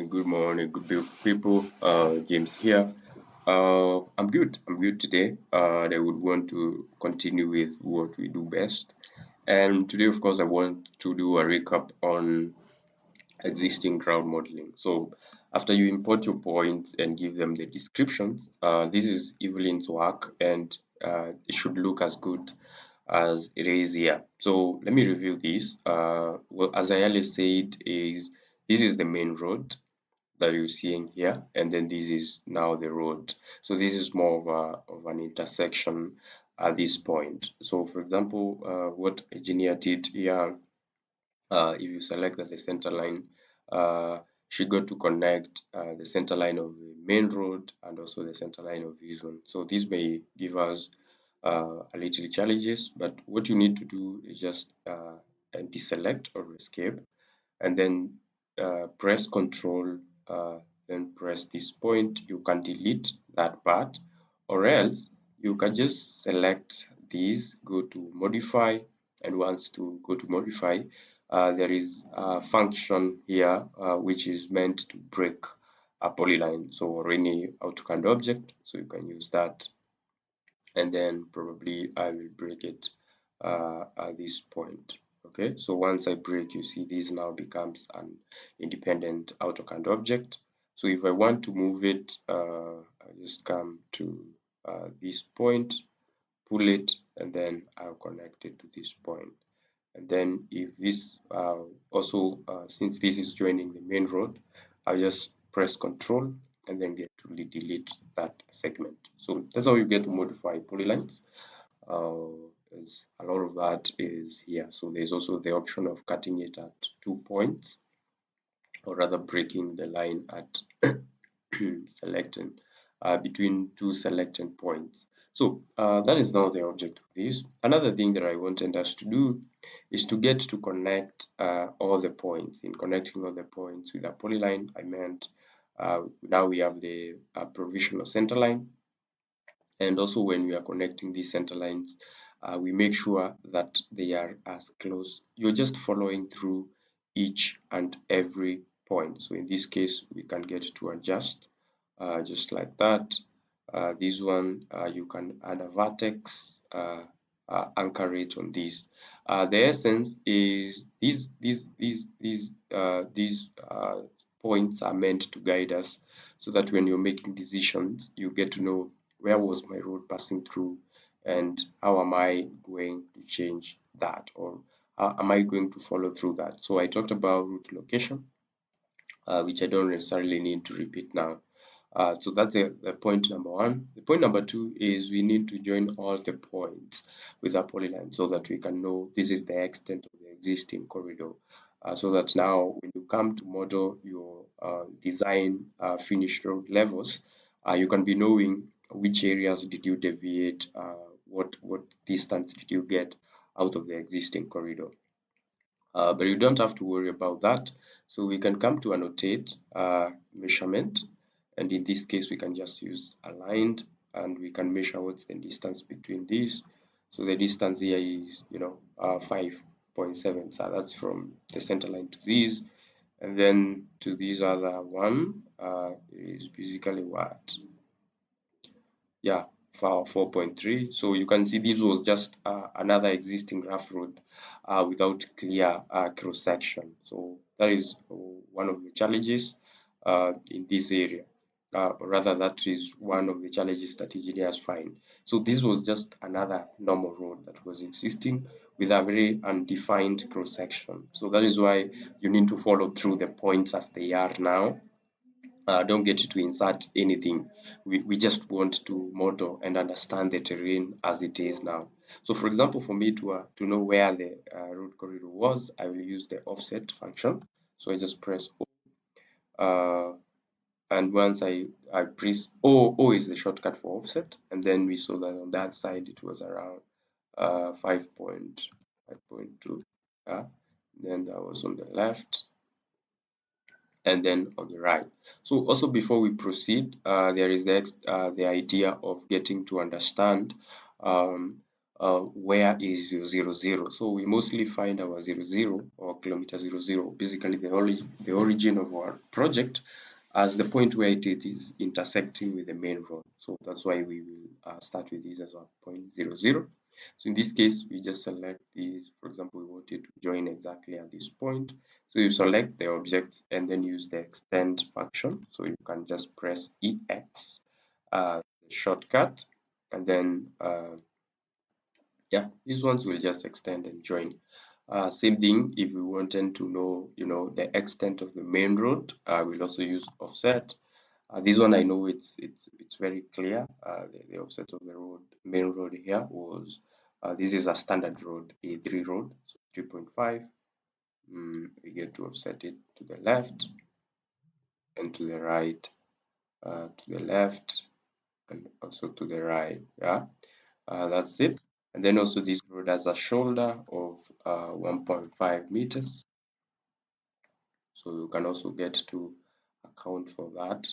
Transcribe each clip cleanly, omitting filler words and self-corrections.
good beautiful people. James here. I'm good today. I would want to continue with what we do best. And today, of course, I want to do a recap on existing crowd modeling. So, after you import your points and give them the descriptions, this is Evelyn's work, and it should look as good as it is here. So, let me review this. Well, as I earlier said, is this is the main road that you're seeing here, and then this is now the road. So this is more of an intersection at this point. So for example, what engineer did here, if you select as a center line, uh, she got to connect the center line of the main road and also the center line of this one. So this may give us a little challenges, but what you need to do is just deselect or escape, and then press Control, then press this point. You can delete that part, or else you can just select these, go to modify, and once to go to modify, there is a function here which is meant to break a polyline, so or any AutoCAD object, so you can use that, and then probably I will break it at this point. Okay, so once I break, you see this now becomes an independent AutoCAD object. So if I want to move it, I just come to this point, pull it, and then I'll connect it to this point. And then if this since this is joining the main road, I'll just press Control and then get to delete that segment. So that's how you get to modify polylines. A lot of that is here. So there's also the option of cutting it at 2 points, or rather breaking the line at selecting between two selected points. So that is now the object of this. Another thing that I wanted us to do is to get to connect all the points. In connecting all the points with a polyline, I meant now we have the provisional center line, and also when we are connecting these center lines, we make sure that they are as close. You're just following through each and every point. So in this case, we can get to adjust just like that. This one, you can add a vertex, anchor it on this. The essence is these points are meant to guide us, so that when you're making decisions, you get to know where was my road passing through, and how am I going to change that, or how am I going to follow through that. So I talked about route location, which I don't necessarily need to repeat now. So that's the point number one. The point number two is we need to join all the points with a polyline, so that we can know this is the extent of the existing corridor. So that now when you come to model your design finished road levels, you can be knowing which areas did you deviate, what distance did you get out of the existing corridor. But you don't have to worry about that. So we can come to annotate measurement, and in this case we can just use aligned, and we can measure what's the distance between these. So the distance here is 5.7, so that's from the center line to these, and then to this other one is basically what, yeah, for 4.3. So you can see this was just another existing rough road without clear cross section. So that is one of the challenges in this area. Rather, that is one of the challenges that engineers find. So this was just another normal road that was existing with a very undefined cross section. So that is why you need to follow through the points as they are now. Don't get to insert anything. We just want to model and understand the terrain as it is now. So for example, for me to know where the road corridor was, I will use the offset function. So I just press O, and once I press O is the shortcut for offset, and then we saw that on that side it was around 5.2. Yeah. Then that was on the left, and then on the right. So also before we proceed, there is the idea of getting to understand um, where is your 00. So we mostly find our 00 or kilometer 00, basically the origin of our project, as the point where it is intersecting with the main road. So that's why we will start with this as our point 00. So in this case, we just select this. For example, we wanted to join exactly at this point. So you select the object and then use the extend function. So you can just press EX, the shortcut, and then yeah, these ones will just extend and join. Same thing if we wanted to know, the extent of the main road, we'll also use offset. This one I know it's very clear. The offset of the road, main road here was, this is a standard road, A3 road, so 3.5. We get to offset it to the left and to the right, to the left and also to the right. Yeah, that's it. And then also this road has a shoulder of 1.5 meters. So you can also get to account for that,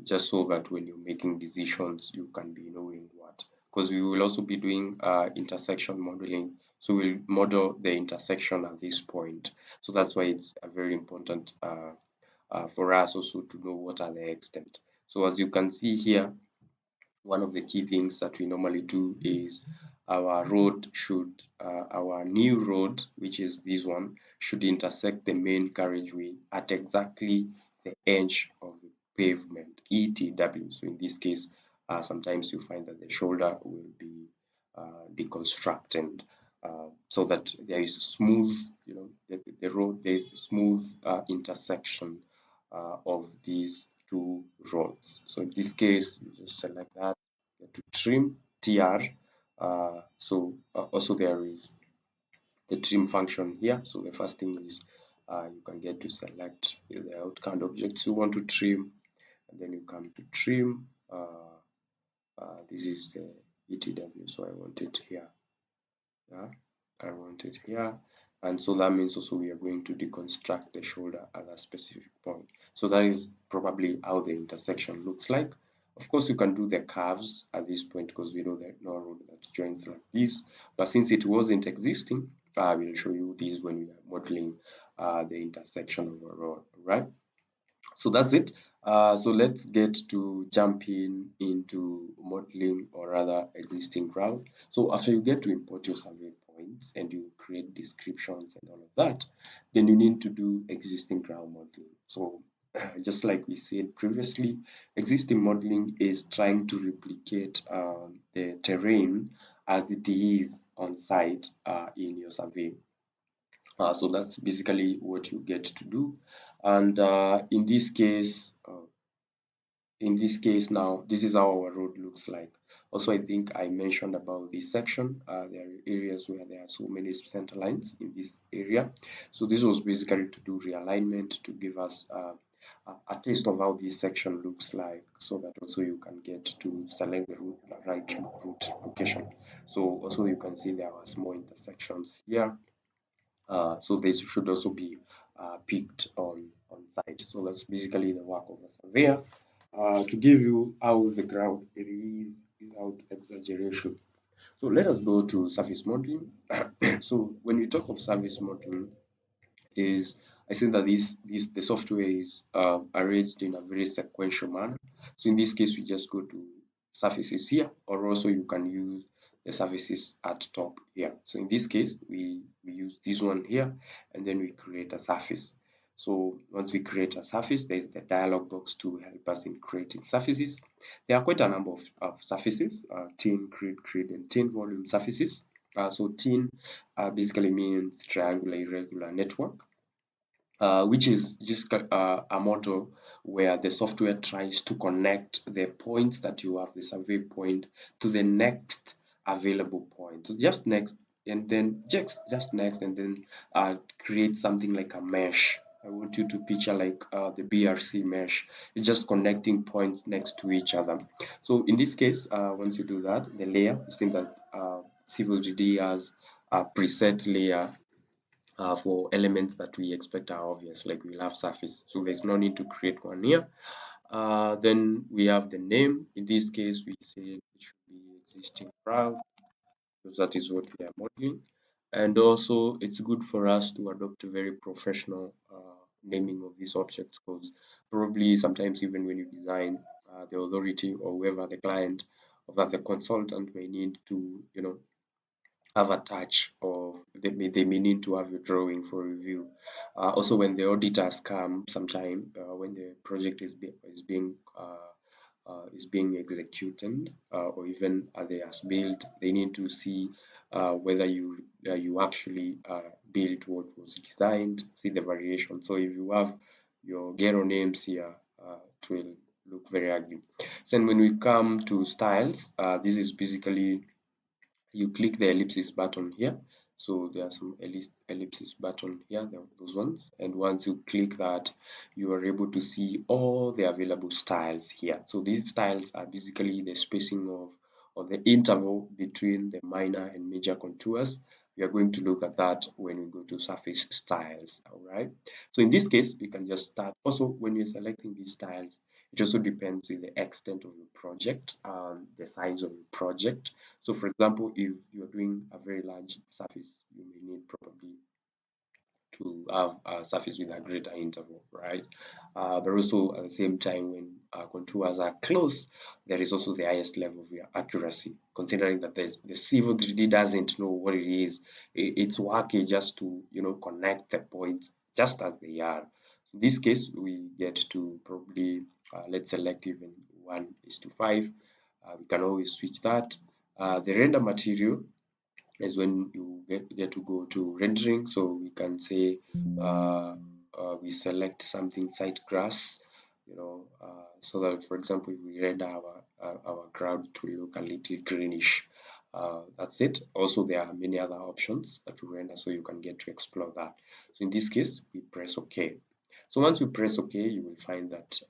just so that when you're making decisions, you can be knowing what. Because we will also be doing intersection modeling. So we'll model the intersection at this point. So that's why it's very important for us also to know what are the extent. So as you can see here, one of the key things that we normally do is our new road, which is this one, should intersect the main carriageway at exactly the edge of the pavement, ETW. So in this case, sometimes you find that the shoulder will be deconstructed, so that there is smooth, the road, there is smooth intersection of these two roads. So in this case, you just select that, get to trim TR. Also there is the trim function here. So the first thing is, you can get to select the outbound objects you want to trim, and then you come to trim. This is the ETW, so I want it here. Yeah, I want it here. And so that means also we are going to deconstruct the shoulder at a specific point. So that is probably how the intersection looks like. Of course, you can do the curves at this point because we know that no road that joins like this. But since it wasn't existing, I will show you this when we are modeling the intersection of a road, right? So that's it. So let's get to jumping into modeling or rather existing ground. So after you get to import your survey points and you create descriptions and all of that, then you need to do existing ground modeling. So just like we said previously, existing modeling is trying to replicate the terrain as it is on site in your survey. So that's basically what you get to do. And in this case now, this is how our road looks like. Also, I think I mentioned about this section. There are areas where there are so many center lines in this area. So this was basically to do realignment to give us a taste of how this section looks like, so that also you can get to select the right route location. So also you can see there are small intersections here, so this should also be picked on site. So that's basically the work of a surveyor, to give you how the ground it is without exaggeration. So let us go to surface modeling. So when we talk of surface modeling, is I think that the software is arranged in a very sequential manner. So in this case, we just go to surfaces here, or also you can use the surfaces at top here. So in this case, we use this one here, and then we create a surface. So once we create a surface, there's the dialog box to help us in creating surfaces. There are quite a number of surfaces, thin, grid, and thin volume surfaces. So thin basically means triangular irregular network, which is just a model where the software tries to connect the points that you have, the survey point, to the next available point. So just next, and then just next, and then create something like a mesh. I want you to picture like the BRC mesh. It's just connecting points next to each other. So in this case, once you do that, the layer, you see that Civil 3D has a preset layer for elements that we expect are obvious, like we'll have surface. So there's no need to create one here. Then we have the name. In this case, we say it should be existing route. because that is what we are modeling. And also, it's good for us to adopt a very professional naming of these objects, because probably sometimes even when you design, the authority or whoever the client or that the consultant may need to, have a touch of they may need to have your drawing for review. Also, when the auditors come sometime, when the project is being executed, or even at the as built, they need to see whether you actually built what was designed, see the variation. So if you have your ghetto names here, it will look very ugly. So when we come to styles, this is basically you click the ellipsis button here. So there are some ellipsis button here, those ones. And once you click that, you are able to see all the available styles here. So these styles are basically the spacing of the interval between the minor and major contours. We are going to look at that when we go to surface styles. All right. So in this case, we can just start. Also, when you're selecting these styles, it also depends with the extent of your project, the size of your project. So for example, if you're doing a very large surface, you may need probably to have a surface with a greater interval, right? But also at the same time, when contours are close, there is also the highest level of your accuracy, considering that the Civil 3D doesn't know what it is. It's working just to, connect the points just as they are. In this case, we get to probably, let's select even 1:5. We can always switch that. The render material is when you get to go to rendering. So we can say we select something site grass, so that, for example, if we render our ground, it will look a little greenish. That's it. Also, there are many other options that we render, so you can get to explore that. So in this case, we press OK. So once you press OK, you will find that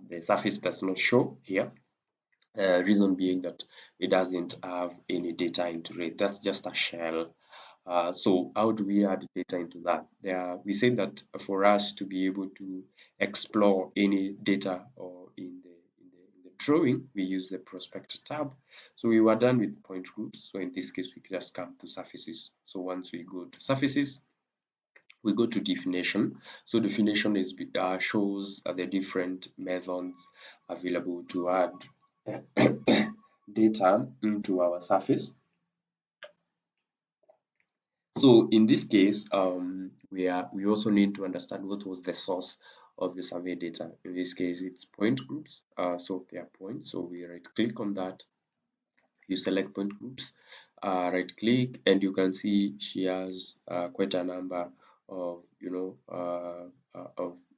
the surface does not show here. Reason being that it doesn't have any data into it. That's just a shell. So how do we add data into that? We say that for us to be able to explore any data or in the drawing, we use the prospector tab. So we were done with point groups. So in this case, we just come to surfaces. So once we go to surfaces, we go to definition. So definition shows the different methods available to add data into our surface. So in this case, we also need to understand what was the source of the survey data. In this case, it's point groups. So they are points. So we right click on that. You select point groups, right click, and you can see she has quite a number of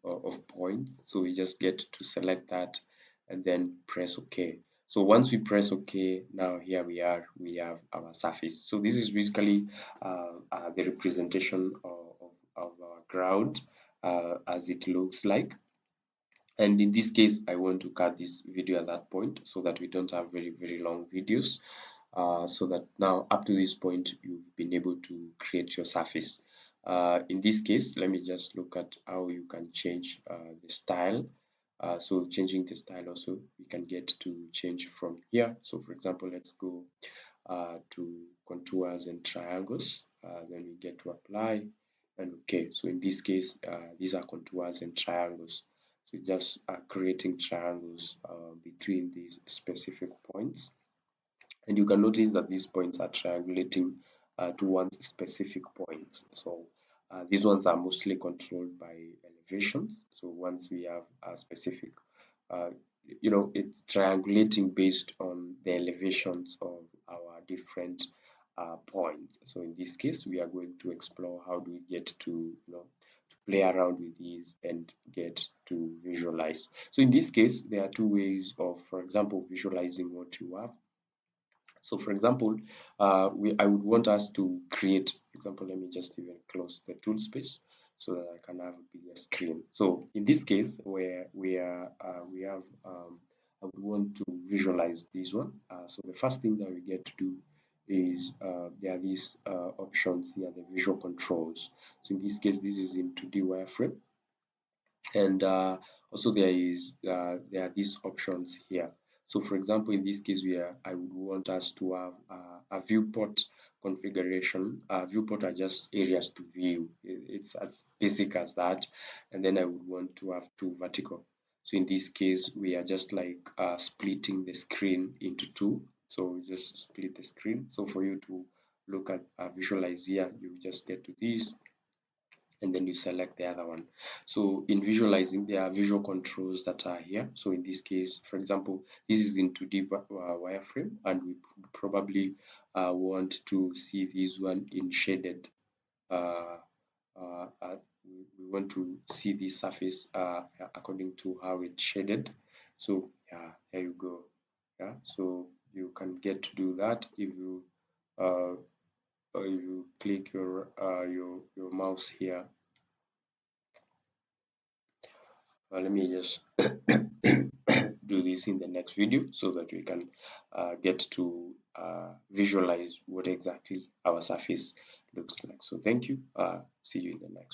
of points. So we just get to select that and then press OK. So once we press OK, now here we have our surface. So this is basically the representation of our ground as it looks like. And in this case, I want to cut this video at that point so that we don't have very, very long videos. So that now up to this point, you've been able to create your surface. In this case, let me just look at how you can change the style. So changing the style also, we can get to change from here. So for example, let's go to contours and triangles. Then we get to apply and okay. So in this case, these are contours and triangles. So just creating triangles between these specific points. And you can notice that these points are triangulating to one specific point. So these ones are mostly controlled by elevations. So once we have a specific, uh, it's triangulating based on the elevations of our different points. So in this case, we are going to explore how do we get to, to play around with these and get to visualize. So in this case, there are two ways of, for example, visualizing what you have. So for example, I would want us to create, for example, let me just even close the tool space so that I can have a bigger screen. So in this case, where we have, I would want to visualize this one. So the first thing that we get to do is there are these options here, the visual controls. So in this case, this is in 2D wireframe. And also there are these options here. So for example, in this case, I would want us to have a viewport configuration. Viewport are just areas to view. It's as basic as that. And then I would want to have two vertical. So in this case, we are just like splitting the screen into two. So we just split the screen. So for you to look at visualize here, you just get to this and then you select the other one. So in visualizing, there are visual controls that are here. So in this case, for example, this is in 2D wireframe, and we probably want to see this one in shaded. Uh, we want to see the surface according to how it's shaded. So yeah, there you go. Yeah, so you can get to do that uh, if you click your mouse here. Let me just do this in the next video so that we can get to visualize what exactly our surface looks like. So thank you. See you in the next.